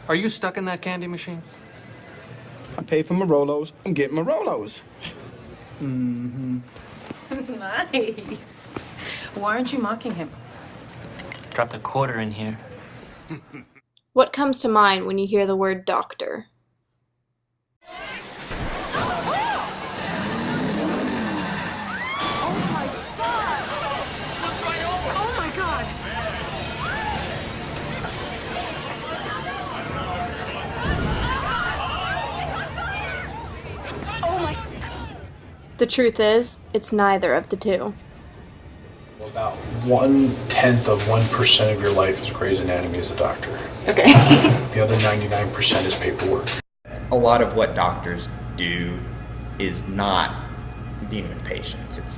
Are you stuck in that candy machine? I paid for my Rolos. I'm getting my Rolos. Mm-hmm. Nice. Why aren't you mocking him? Dropped a quarter in here. What comes to mind when you hear the word doctor? The truth is, it's neither of the two. About 0.1% of your life is Grey's Anatomy as a doctor. Okay. The other 99% is paperwork. A lot of what doctors do is not dealing with patients. It's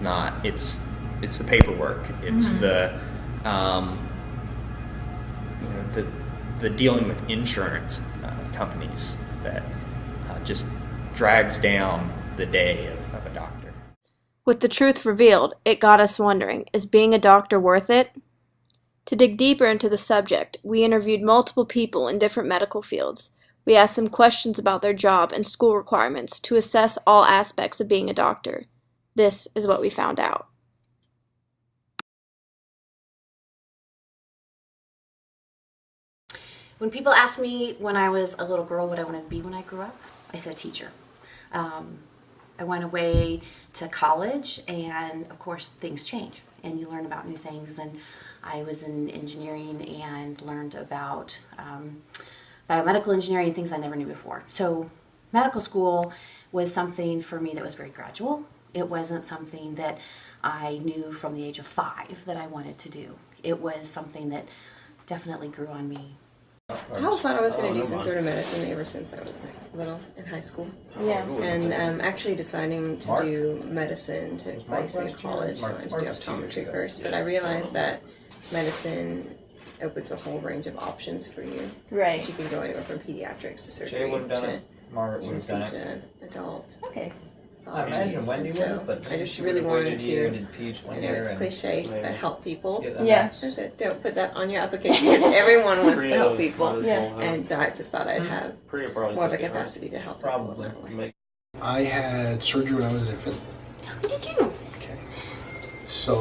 the paperwork. It's the dealing with insurance companies that just drags down the day of a doctor. With the truth revealed, it got us wondering, is being a doctor worth it? To dig deeper into the subject, we interviewed multiple people in different medical fields. We asked them questions about their job and school requirements to assess all aspects of being a doctor. This is what we found out. When people asked me when I was a little girl what I wanted to be when I grew up, I said teacher. I went away to college, and of course things change and you learn about new things, and I was in engineering and learned about biomedical engineering, things I never knew before. So medical school was something for me that was very gradual. It wasn't something that I knew from the age of 5 that I wanted to do. It was something that definitely grew on me. I always thought I was going to do some sort of medicine ever since I was little in high school. Yeah. And actually deciding to do medicine to place in college, I wanted to do optometry first, but I realized that medicine opens a whole range of options for you. Right. You can go anywhere from pediatrics to surgery Jay would have done to it. Margaret would have done it. anesthesia, adult. Okay. I imagine Wendy would have, but I just she really would've wanted waited a year and to, did Peach one I know year it's and cliche, maybe but help people. get that Yeah. next. I said, don't put that on your application because everyone wants to help people. Yeah. And so I just thought I'd have Pretty probably more of a took it, right? capacity to help Probably. people. Make- I had surgery when I was an infant. What did you do? Okay. So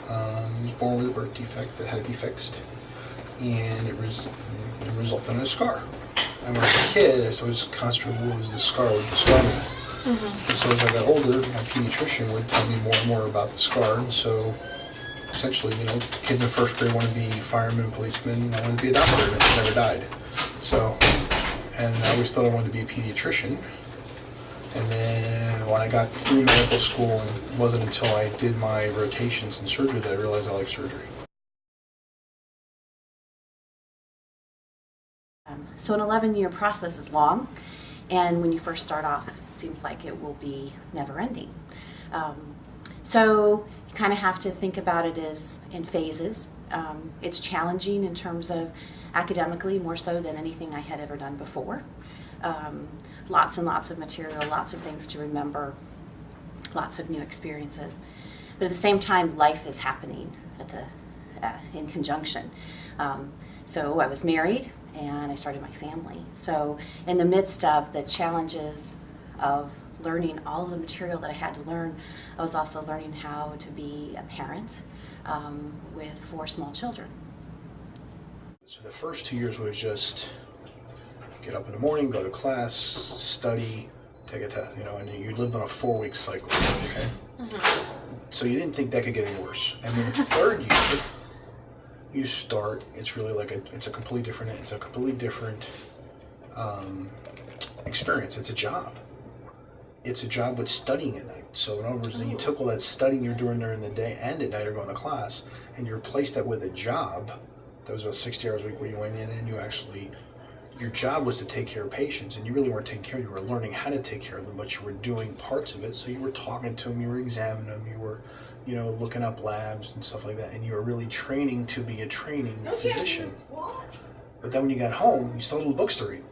I was born with a birth defect that had to be fixed, and it resulted in a scar. And when I was a kid, I was always concentrated what was the scar, what the scar meant. And so as I got older, my pediatrician would tell me more and more about the scar. And so essentially, kids in first grade want to be firemen, policemen. I wanted to be a doctor, and I never died. So, and I always thought I wanted to be a pediatrician. And then when I got through medical school, it wasn't until I did my rotations in surgery that I realized I liked surgery. So an 11-year process is long, and when you first start off, it seems like it will be never-ending. So you kind of have to think about it as in phases. It's challenging in terms of academically, more so than anything I had ever done before. Lots and lots of material, lots of things to remember, lots of new experiences. But at the same time, life is happening in conjunction. So I was married, and I started my family. So in the midst of the challenges of learning all of the material that I had to learn, I was also learning how to be a parent with 4 small children. So the first 2 years was just get up in the morning, go to class, study, take a test, and you lived on a 4-week cycle, okay? So you didn't think that could get any worse. And then the third year, you start, it's really like it's a completely different experience. It's a job. It's a job with studying at night. So in other words, you took all that studying you're doing during the day and at night or going to class, and you replaced that with a job that was about 60 hours a week where you went in and your job was to take care of patients, and you really weren't taking care of them. You were learning how to take care of them, but you were doing parts of it. So you were talking to them, you were examining them, you were looking up labs and stuff like that, and you were really training to be a training physician. But then when you got home, you still had little books to read.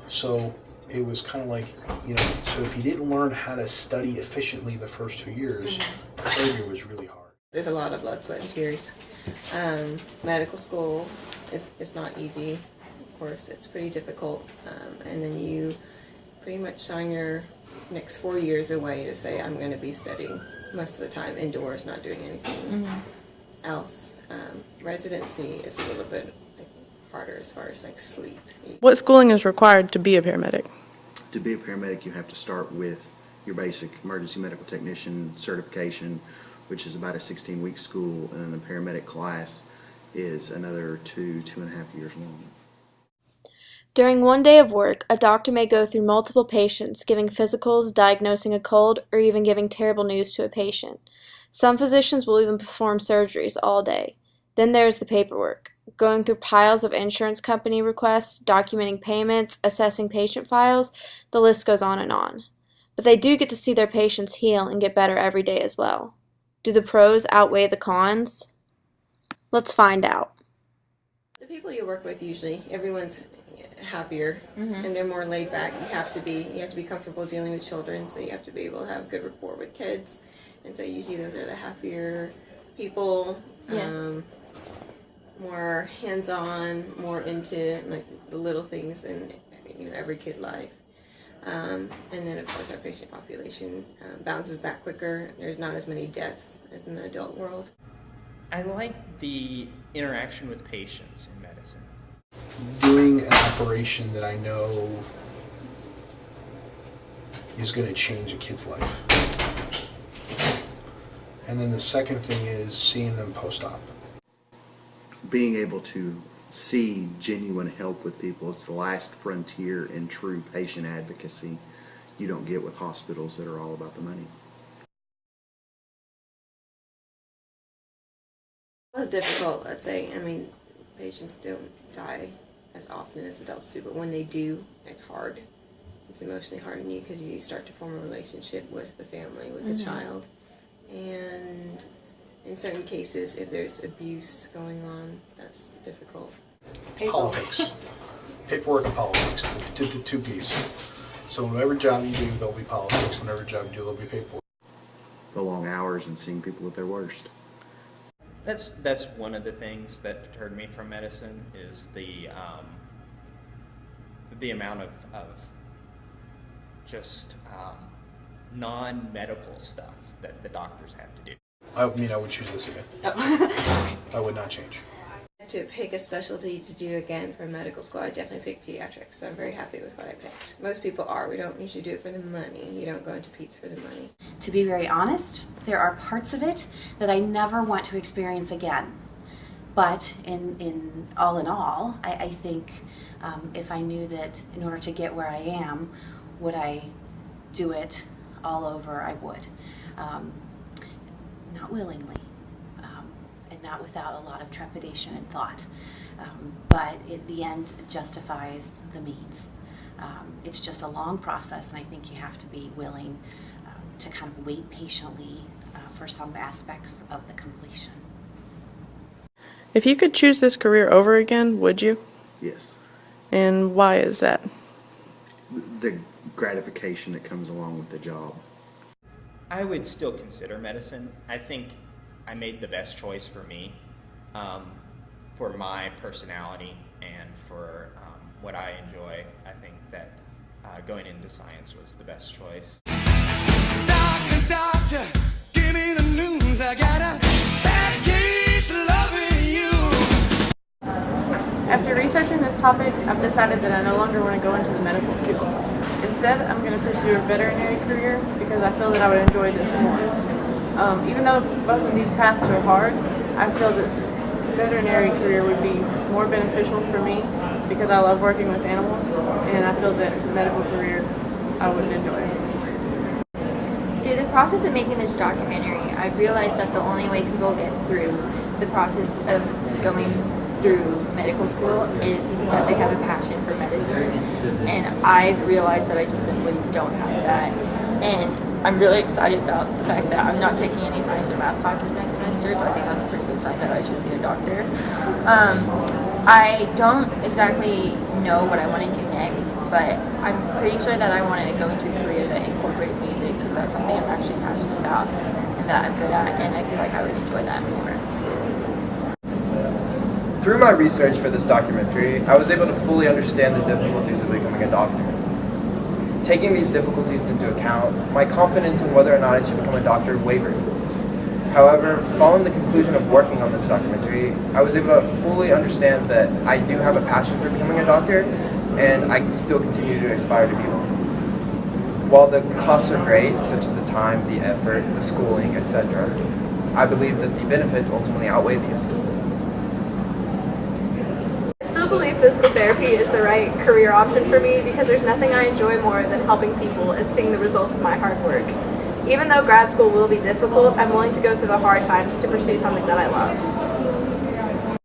So it was kind of like, so if you didn't learn how to study efficiently the first 2 years, the third year was really hard. There's a lot of blood, sweat, and tears. Medical school is not easy. course. It's pretty difficult. And then you pretty much sign your next 4 years away to say, I'm going to be studying most of the time indoors, not doing anything else. Residency is a little bit harder as far as like sleep. What schooling is required to be a paramedic? To be a paramedic, you have to start with your basic emergency medical technician certification, which is about a 16-week school, and then the paramedic class is another 2.5 years long. During one day of work, a doctor may go through multiple patients, giving physicals, diagnosing a cold, or even giving terrible news to a patient. Some physicians will even perform surgeries all day. Then there's the paperwork, going through piles of insurance company requests, documenting payments, assessing patient files, the list goes on and on. But they do get to see their patients heal and get better every day as well. Do the pros outweigh the cons? Let's find out. The people you work with, usually everyone's happier and they're more laid back. You have to be comfortable dealing with children, so you have to be able to have good rapport with kids. And so usually those are the happier people. More hands-on, more into like the little things in every kid life. And then of course our patient population bounces back quicker. There's not as many deaths as in the adult world. I like the interaction with patients in medicine. Doing an operation that I know is going to change a kid's life. And then the second thing is seeing them post-op. Being able to see genuine help with people, it's the last frontier in true patient advocacy you don't get with hospitals that are all about the money. It was difficult, I'd say. I mean, patients don't die as often as adults do, but when they do, it's hard. It's emotionally hard on you because you start to form a relationship with the family, with the child. And in certain cases, if there's abuse going on, that's difficult. Politics. Paperwork and politics, the two pieces. So whatever job you do, there'll be politics. Whatever job you do, there'll be paperwork. The long hours and seeing people at their worst. That's one of the things that deterred me from medicine is the amount of just non-medical stuff that the doctors have to do. I mean, I would choose this again. I would not change. To pick a specialty to do again for medical school, I definitely picked pediatrics, so I'm very happy with what I picked. Most people are. We don't usually do it for the money. You don't go into peds for the money. To be very honest, there are parts of it that I never want to experience again. But in all, I think if I knew that in order to get where I am, would I do it all over, I would. Not willingly, and not without a lot of trepidation and thought. But at the end, it justifies the means. It's just a long process, and I think you have to be willing to kind of wait patiently for some aspects of the completion. If you could choose this career over again, would you? Yes. And why is that? The gratification that comes along with the job. I would still consider medicine. I think I made the best choice for me, for my personality and for what I enjoy. I think that going into science was the best choice. Doctor, doctor, give me the news. I got a bad case loving you. After researching this topic, I've decided that I no longer want to go into the medical field. Instead, I'm going to pursue a veterinary career because I feel that I would enjoy this more. Even though both of these paths are hard, I feel that the veterinary career would be more beneficial for me because I love working with animals, and I feel that the medical career I wouldn't enjoy. Through the process of making this documentary, I've realized that the only way people get through the process of going through medical school is that they have a passion for medicine, and I've realized that I just simply don't have that. And I'm really excited about the fact that I'm not taking any science or math classes next semester, so I think that's a pretty good sign that I should be a doctor. I don't exactly know what I want to do next, but I'm pretty sure that I want to go into a career that incorporates music because that's something I'm actually passionate about and that I'm good at, and I feel like I would enjoy that more. Through my research for this documentary, I was able to fully understand the difficulties of becoming a doctor. Taking these difficulties into account, my confidence in whether or not I should become a doctor wavered. However, following the conclusion of working on this documentary, I was able to fully understand that I do have a passion for becoming a doctor, and I still continue to aspire to be one. While the costs are great, such as the time, the effort, the schooling, etc., I believe that the benefits ultimately outweigh these. I still believe physical therapy is the right career option for me because there's nothing I enjoy more than helping people and seeing the results of my hard work. Even though grad school will be difficult, I'm willing to go through the hard times to pursue something that I love.